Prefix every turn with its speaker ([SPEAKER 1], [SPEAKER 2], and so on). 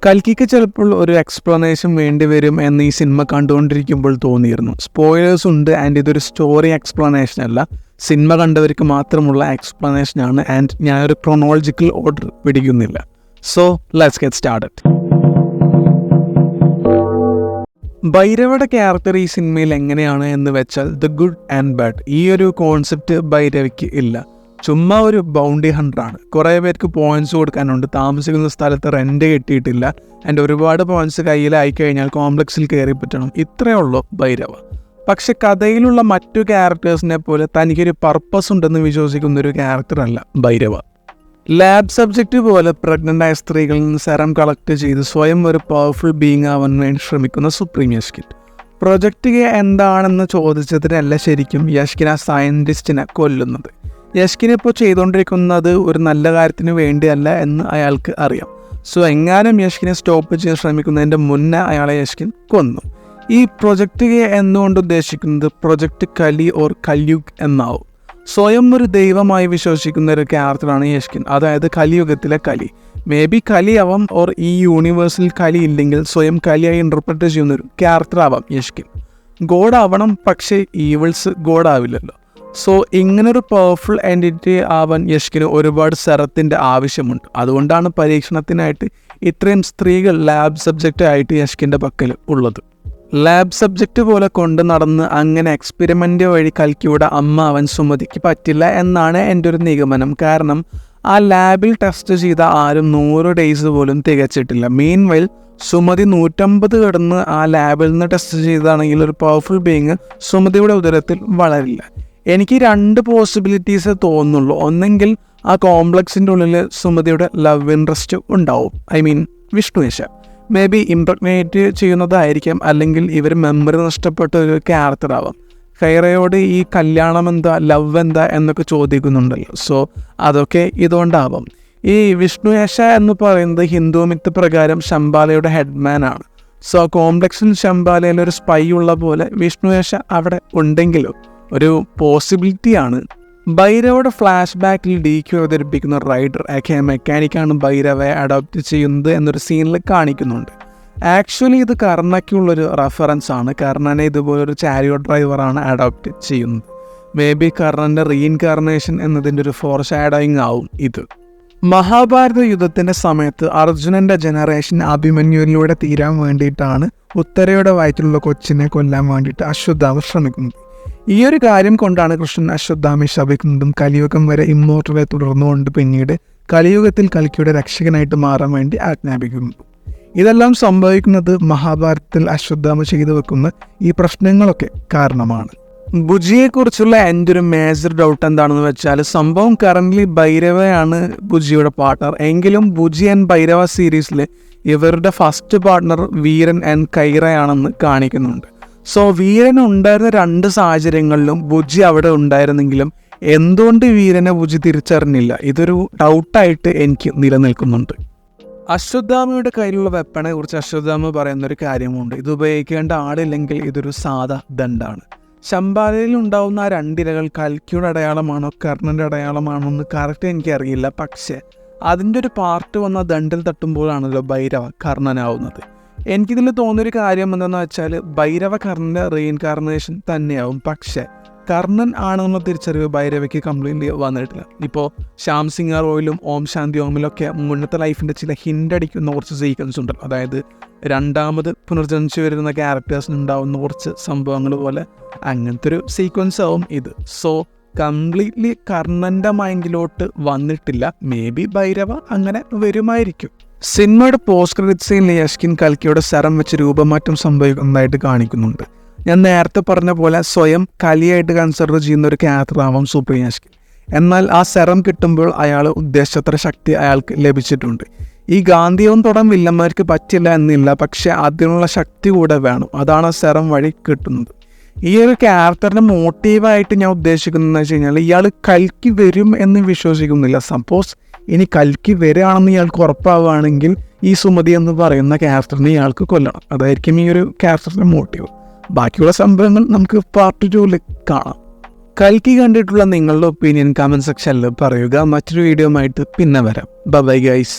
[SPEAKER 1] കൽക്കിക്ക് ചിലപ്പോൾ ഒരു എക്സ്പ്ലനേഷൻ വേണ്ടി വരും എന്ന് ഈ സിനിമ കണ്ടുകൊണ്ടിരിക്കുമ്പോൾ തോന്നിയിരുന്നു. സ്പോയിലേഴ്സ് ഉണ്ട് ആൻഡ് ഇതൊരു സ്റ്റോറി എക്സ്പ്ലനേഷൻ അല്ല, സിനിമ കണ്ടവർക്ക് മാത്രമുള്ള എക്സ്പ്ലനേഷനാണ്. ആൻഡ് ഞാനൊരു ക്രോണോളജിക്കൽ ഓർഡർ പിടിക്കുന്നില്ല. So let's get started. ഭൈരവയുടെ ക്യാരക്ടർ ഈ സിനിമയിൽ എങ്ങനെയാണ് എന്ന് വെച്ചാൽ ദ ഗുഡ് ആൻഡ് ബാഡ്, ഈ ഒരു കോൺസെപ്റ്റ് ഭൈരവയ്ക്ക് ഇല്ല. ചുമ്മാ ഒരു ബൗണ്ടി ഹണ്ടറാണ്. കുറേ പേർക്ക് പോയിന്റ്സ് കൊടുക്കാനുണ്ട്, താമസിക്കുന്ന സ്ഥലത്ത് റെൻറ്റ് കിട്ടിയിട്ടില്ല, ആൻഡ് ഒരുപാട് പോയിന്റ്സ് കയ്യിലായി കഴിഞ്ഞാൽ കോംപ്ലക്സിൽ കയറി പറ്റണം. ഇത്രയേ ഉള്ളൂ ഭൈരവ. പക്ഷെ കഥയിലുള്ള മറ്റു ക്യാരക്ടേഴ്സിനെ പോലെ തനിക്കൊരു പർപ്പസ് ഉണ്ടെന്ന് വിശ്വസിക്കുന്നൊരു ക്യാരക്ടറല്ല ഭൈരവ. ലാബ് സബ്ജക്റ്റ് പോലെ പ്രഗ്നൻ്റ് ആയ സ്ത്രീകളിൽ നിന്ന് സെറം കളക്ട് ചെയ്ത് സ്വയം ഒരു പവർഫുൾ ബീങ് ആവാൻ വേണ്ടി ശ്രമിക്കുന്ന സുപ്രീം യഷ്കിൻ. പ്രൊജക്റ്റ് എന്താണെന്ന് ചോദിച്ചതിനല്ല ശരിക്കും യഷ്കിൻ ആ സയൻറ്റിസ്റ്റിനെ കൊല്ലുന്നത്. യഷ്കിനിപ്പോൾ ചെയ്തുകൊണ്ടിരിക്കുന്നത് ഒരു നല്ല കാര്യത്തിന് വേണ്ടിയല്ല എന്ന് അയാൾക്ക് അറിയാം. സോ എങ്ങാനും യഷ്കിനെ സ്റ്റോപ്പ് ചെയ്യാൻ ശ്രമിക്കുന്നതിൻ്റെ മുന്നേ അയാളെ യഷ്കിൻ കൊന്നു. ഈ പ്രൊജക്റ്റ് എന്നുകൊണ്ട് ഉദ്ദേശിക്കുന്നത് പ്രൊജക്റ്റ് കലി ഓർ കലിയുഗ് എന്നാവും. സ്വയം ഒരു ദൈവമായി വിശ്വസിക്കുന്ന ഒരു ക്യാരക്ടറാണ് യഷ്കിൻ, അതായത് കലിയുഗത്തിലെ കലി. മേ ബി കലിയാവാം, ഓർ ഈ യൂണിവേഴ്സിൽ കലി ഇല്ലെങ്കിൽ സ്വയം കലിയായി ഇൻ്റർപ്രറ്റ് ചെയ്യുന്നൊരു ക്യാരക്ടർ ആവാം യഷ്കിൻ. ഗോഡ് ആവണം, പക്ഷേ ഈവിൾസ് ഗോഡ് ആവില്ലല്ലോ. സോ ഇങ്ങനൊരു പവർഫുൾ എൻറ്റിറ്റി ആവാൻ യഷ്കിന് ഒരുപാട് സെറത്തിൻ്റെ ആവശ്യമുണ്ട്. അതുകൊണ്ടാണ് പരീക്ഷണത്തിനായിട്ട് ഇത്രയും സ്ത്രീകൾ ലാബ് സബ്ജക്റ്റ് ആയിട്ട് യഷ്കിൻ്റെ പക്കൽ ഉള്ളത്. ലാബ് സബ്ജക്റ്റ് പോലെ കൊണ്ട് നടന്ന് അങ്ങനെ എക്സ്പെരിമെൻ്റ് വഴി കൽക്കിയുടെ അമ്മ അവൻ സുമതിക്ക് പറ്റില്ല എന്നാണ് എൻ്റെ ഒരു നിഗമനം. കാരണം ആ ലാബിൽ ടെസ്റ്റ് ചെയ്ത ആരും 100 ഡേയ്സ് പോലും തികച്ചിട്ടില്ല. മീൻവൈൽ സുമതി 150 കിടന്ന് ആ ലാബിൽ നിന്ന് ടെസ്റ്റ് ചെയ്താണെങ്കിൽ ഒരു പവർഫുൾ ബീങ് സുമതിയുടെ ഉദരത്തിൽ വളരില്ല. എനിക്ക് 2 പോസിബിലിറ്റീസ് തോന്നുന്നുള്ളൂ. ഒന്നെങ്കിൽ ആ കോംപ്ലക്സിൻ്റെ ഉള്ളിൽ സുമതിയുടെ ലവ് ഇൻട്രസ്റ്റ് ഉണ്ടാവും, ഐ മീൻ വിഷ്ണുവേശ. മേ ബി ഇംപ്രഗ്നേറ്റ് ചെയ്യുന്നതായിരിക്കാം, അല്ലെങ്കിൽ ഇവർ മെമ്മറി നഷ്ടപ്പെട്ട ഒരു ക്യാരക്ടർ ആവാം. ഖൈറയോട് ഈ കല്യാണം എന്താ, ലവ് എന്താ എന്നൊക്കെ ചോദിക്കുന്നുണ്ടല്ലോ. സോ അതൊക്കെ ഇതുകൊണ്ടാവാം. ഈ വിഷ്ണുവേശ എന്ന് പറയുന്നത് ഹിന്ദു മിത്ത് പ്രകാരം ശംബാലയുടെ ഹെഡ്മാൻ ആണ്. സോ കോംപ്ലക്സിൽ ശംബാലയിൽ ഒരു സ്പൈ ഉള്ള പോലെ വിഷ്ണുവേശ അവിടെ ഉണ്ടെങ്കിലും ഒരു പോസിബിലിറ്റിയാണ്. ഭൈരവയുടെ ഫ്ലാഷ് ബാക്കിൽ DQ അവതരിപ്പിക്കുന്ന റൈഡർ മെക്കാനിക്കാണ് ഭൈരവയെ അഡോപ്റ്റ് ചെയ്യുന്നത് എന്നൊരു സീനിൽ കാണിക്കുന്നുണ്ട്. ആക്ച്വലി ഇത് കർണയ്ക്കുള്ളൊരു റെഫറൻസ് ആണ്. കർണനെ ഇതുപോലൊരു ചാരിയോട്ട് ഡ്രൈവറാണ് അഡോപ്റ്റ് ചെയ്യുന്നത്. മേ ബി കർണൻ്റെ റീഇൻകാർണേഷൻ എന്നതിൻ്റെ ഒരു ഫോർഷാഡോയിങ് ആവും ഇത്. മഹാഭാരത യുദ്ധത്തിൻ്റെ സമയത്ത് അർജുനൻ്റെ ജനറേഷൻ അഭിമന്യുവിലൂടെ തീരാൻ വേണ്ടിയിട്ടാണ് ഉത്തരയുടെ വയറ്റിലുള്ള കൊച്ചിനെ കൊല്ലാൻ വേണ്ടിയിട്ട് അശ്വത്ഥാമ ശ്രമിക്കുന്നത്. ഈ ഒരു കാര്യം കൊണ്ടാണ് കൃഷ്ണൻ അശ്വത്ഥാമയെ ശപിക്കുന്നതും കലിയുഗം വരെ ഇമ്മോർട്ടലെ തുടർന്നുകൊണ്ട് പിന്നീട് കലിയുഗത്തിൽ കൽക്കിയുടെ രക്ഷകനായിട്ട് മാറാൻ വേണ്ടി ആജ്ഞാപിക്കുന്നു. ഇതെല്ലാം സംഭവിക്കുന്നത് മഹാഭാരതത്തിൽ അശ്വത്ഥാമ ചെയ്തു വെക്കുന്ന ഈ പ്രശ്നങ്ങളൊക്കെ കാരണമാണ്. ബുജിയെക്കുറിച്ചുള്ള എൻ്റെ ഒരു മേജർ ഡൗട്ട് എന്താണെന്ന് വെച്ചാൽ, സംഭവം കറൻ്റ്ലി ഭൈരവയാണ് ബുജിയുടെ പാർട്ണർ. എങ്കിലും ബുജി ആൻഡ് ഭൈരവ സീരീസിൽ ഇവരുടെ ഫസ്റ്റ് പാർട്ണർ വീരൻ ആൻഡ് കൈറയാണെന്ന് കാണിക്കുന്നുണ്ട്. സോ വീരൻ ഉണ്ടായിരുന്ന 2 സാഹചര്യങ്ങളിലും ബുജി അവിടെ ഉണ്ടായിരുന്നെങ്കിലും എന്തുകൊണ്ട് വീരനെ ബുജി തിരിച്ചറിഞ്ഞില്ല? ഇതൊരു ഡൗട്ടായിട്ട് എനിക്ക് നിലനിൽക്കുന്നുണ്ട്. അശ്വത്ഥാമയുടെ കയ്യിലുള്ള വെപ്പണെ കുറിച്ച് അശ്വത്ഥാമ പറയുന്നൊരു കാര്യമുണ്ട്. ഇത് ഉപയോഗിക്കേണ്ട ആളില്ലെങ്കിൽ ഇതൊരു സാധാ ദണ്ഡാണ്. ശംബാലയിൽ ഉണ്ടാവുന്ന ആ 2 ഇലകൾ കൽക്കിയുടെ അടയാളമാണോ കർണൻ്റെ അടയാളമാണോ എന്ന് കറക്റ്റ് എനിക്കറിയില്ല. പക്ഷേ അതിൻ്റെ ഒരു പാർട്ട് വന്ന ദണ്ടിൽ തട്ടുമ്പോഴാണല്ലോ ഭൈരവ കർണനാവുന്നത്. എനിക്കിതിൽ തോന്നിയൊരു കാര്യം എന്താണെന്ന് വെച്ചാൽ, ഭൈരവ കർണൻ്റെ റീഇൻകാർണേഷൻ തന്നെയാവും. പക്ഷേ കർണൻ ആണെന്നുള്ള തിരിച്ചറിവ് ഭൈരവയ്ക്ക് കംപ്ലീറ്റ്ലി വന്നിട്ടില്ല. ഇപ്പോൾ ശ്യാം സിംഗ് റോയിലും ഓം ശാന്തി ഓമിലൊക്കെ മുന്നത്തെ ലൈഫിൻ്റെ ചില ഹിൻ്റ് അടിക്കുന്ന കുറച്ച് സീക്വൻസ് ഉണ്ടല്ലോ. അതായത് രണ്ടാമത് പുനർജനിച്ചു വരുന്ന ക്യാരക്ടേഴ്സിനുണ്ടാവുന്ന കുറച്ച് സംഭവങ്ങൾ പോലെ അങ്ങനത്തെ ഒരു സീക്വൻസ് ആവും ഇത്. സോ കംപ്ലീറ്റ്ലി കർണൻ്റെ മൈൻഡിലോട്ട് വന്നിട്ടില്ല. മേ ബി ഭൈരവ അങ്ങനെ വരുമായിരിക്കും. സിനിമയുടെ പോസ്റ്റ് ക്രെഡിറ്റ് സീനിൽ യഷ്കിൻ കൽക്കിയുടെ സെറം വെച്ച് രൂപമാറ്റം സംഭവിക്കുന്നതായിട്ട് കാണിക്കുന്നുണ്ട്. ഞാൻ നേരത്തെ പറഞ്ഞ പോലെ സ്വയം കലിയായിട്ട് കൺസിഡർ ചെയ്യുന്ന ഒരു ക്യാരക്ടറാവാം സുപ്രീം യഷ്കിൻ. എന്നാൽ ആ സെറം കിട്ടുമ്പോൾ അയാൾ ഉദ്ദേശിച്ചത്ര ശക്തി അയാൾക്ക് ലഭിച്ചിട്ടുണ്ട്. ഈ ഗാന്ധിയവും തൊടാൻ വില്ലന്മാർക്ക് പറ്റില്ല എന്നില്ല, പക്ഷെ അതിനുള്ള ശക്തി കൂടെ വേണം. അതാണ് ആ സെറം വഴി കിട്ടുന്നത്. ഈ ഒരു ക്യാരക്ടറിൻ്റെ മോട്ടീവായിട്ട് ഞാൻ ഉദ്ദേശിക്കുന്നതെന്ന് വെച്ച് കഴിഞ്ഞാൽ, ഇയാൾ കൽക്കി വരും എന്ന് വിശ്വസിക്കുന്നില്ല. സപ്പോസ് ഇനി കൽക്കി വരികയാണെന്ന് ഇയാൾക്ക് ഉറപ്പാവുകയാണെങ്കിൽ ഈ സുമതി എന്ന് പറയുന്ന ക്യാരക്ടറിനെ ഇയാൾക്ക് കൊല്ലണം. അതായിരിക്കും ഈ ഒരു ക്യാരക്ടറിൻ്റെ മോട്ടീവ്. ബാക്കിയുള്ള സംഭവങ്ങൾ നമുക്ക് പാർട്ട് 2 കാണാം. കൽക്കി കണ്ടിട്ടുള്ള നിങ്ങളുടെ ഒപ്പീനിയൻ കമൻറ്റ് സെക്ഷനിൽ പറയുക. മറ്റൊരു വീഡിയോ ആയിട്ട് പിന്നെ വരാം. Bye guys.